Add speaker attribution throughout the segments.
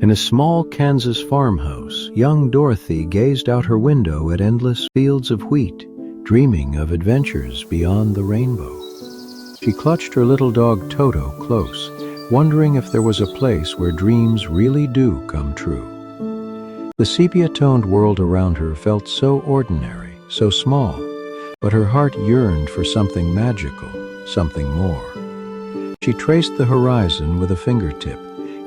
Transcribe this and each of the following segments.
Speaker 1: In a small Kansas farmhouse, young Dorothy gazed out her window at endless fields of wheat, dreaming of adventures beyond the rainbow. She clutched her little dog Toto close, wondering if there was a place where dreams really do come true. The sepia-toned world around her felt so ordinary, so small, but her heart yearned for something magical, something more. She traced the horizon with a fingertip,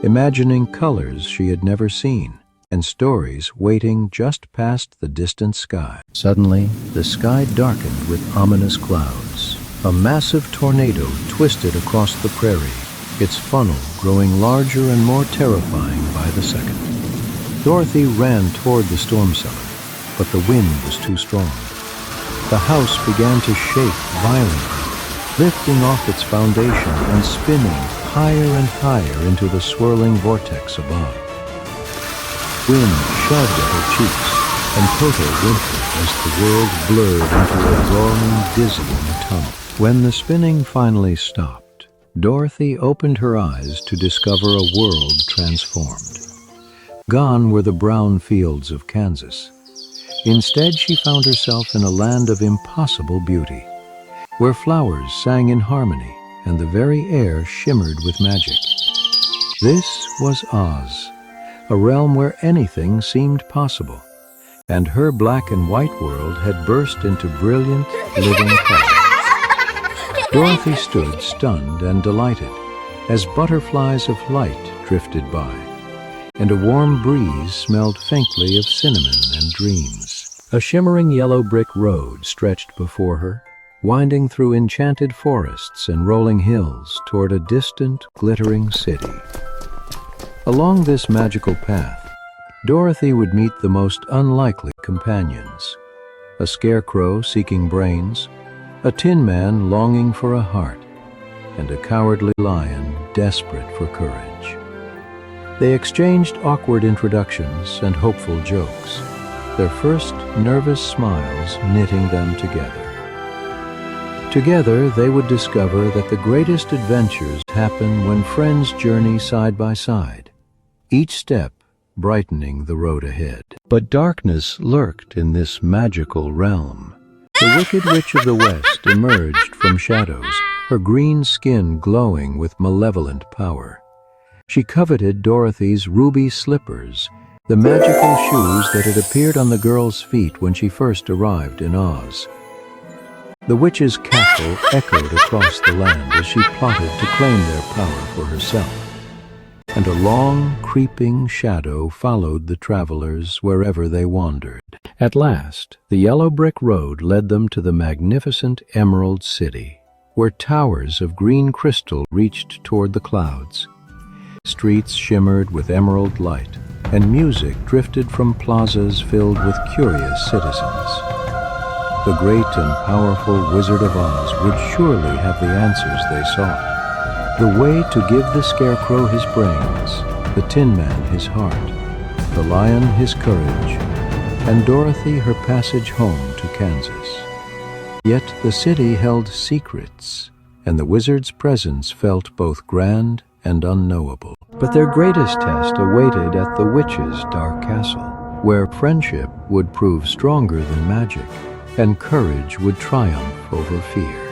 Speaker 1: imagining colors she had never seen, and stories waiting just past the distant sky. Suddenly, the sky darkened with ominous clouds. A massive tornado twisted across the prairie, its funnel growing larger and more terrifying by the second. Dorothy ran toward the storm cellar, but the wind was too strong. The house began to shake violently, lifting off its foundation and spinning higher and higher into the swirling vortex above. Wind shoved at her cheeks, and Toto whimpered as the world blurred into a roaring, dizzying tunnel. When the spinning finally stopped, Dorothy opened her eyes to discover a world transformed. Gone were the brown fields of Kansas. Instead, she found herself in a land of impossible beauty, where flowers sang in harmony and the very air shimmered with magic. This was Oz, a realm where anything seemed possible, and her black and white world had burst into brilliant, living color. Dorothy stood stunned and delighted as butterflies of light drifted by, and a warm breeze smelled faintly of cinnamon and dreams. A shimmering yellow brick road stretched before her, winding through enchanted forests and rolling hills toward a distant, glittering city. Along this magical path, Dorothy would meet the most unlikely companions: a scarecrow seeking brains, a tin man longing for a heart, and a cowardly lion desperate for courage. They exchanged awkward introductions and hopeful jokes, their first nervous smiles knitting them together. Together, they would discover that the greatest adventures happen when friends journey side by side, each step brightening the road ahead. But darkness lurked in this magical realm. The Wicked Witch of the West emerged from shadows, her green skin glowing with malevolent power. She coveted Dorothy's ruby slippers, the magical shoes that had appeared on the girl's feet when she first arrived in Oz. The witch's cackle echoed across the land as she plotted to claim their power for herself, and a long, creeping shadow followed the travelers wherever they wandered. At last, the yellow brick road led them to the magnificent Emerald City, where towers of green crystal reached toward the clouds. Streets shimmered with emerald light, and music drifted from plazas filled with curious citizens. The great and powerful Wizard of Oz would surely have the answers they sought. The way to give the Scarecrow his brains, the Tin Man his heart, the Lion his courage, and Dorothy her passage home to Kansas. Yet the city held secrets, and the wizard's presence felt both grand and unknowable. But their greatest test awaited at the witch's dark castle, where friendship would prove stronger than magic, and courage would triumph over fear.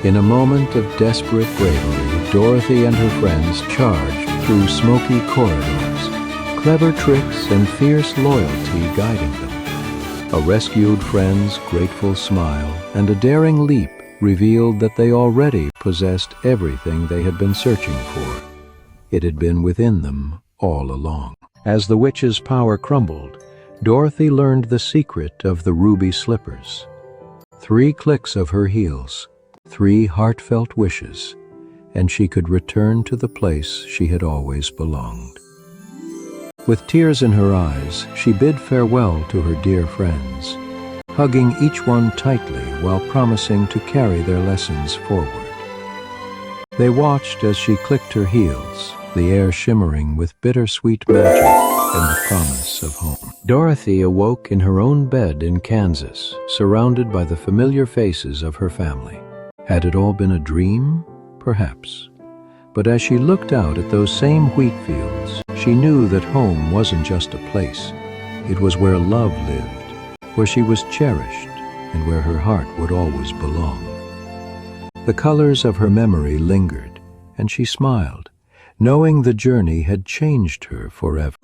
Speaker 1: In a moment of desperate bravery, Dorothy and her friends charged through smoky corridors, clever tricks and fierce loyalty guiding them. A rescued friend's grateful smile and a daring leap revealed that they already possessed everything they had been searching for. It had been within them all along. As the witch's power crumbled, Dorothy learned the secret of the ruby slippers. 3 clicks of her heels, 3 heartfelt wishes, and she could return to the place she had always belonged. With tears in her eyes, she bid farewell to her dear friends, hugging each one tightly while promising to carry their lessons forward. They watched as she clicked her heels, the air shimmering with bittersweet magic and the promise of home. Dorothy awoke in her own bed in Kansas, surrounded by the familiar faces of her family. Had it all been a dream? Perhaps. But as she looked out at those same wheat fields, she knew that home wasn't just a place. It was where love lived, where she was cherished, and where her heart would always belong. The colors of her memory lingered, and she smiled, knowing the journey had changed her forever.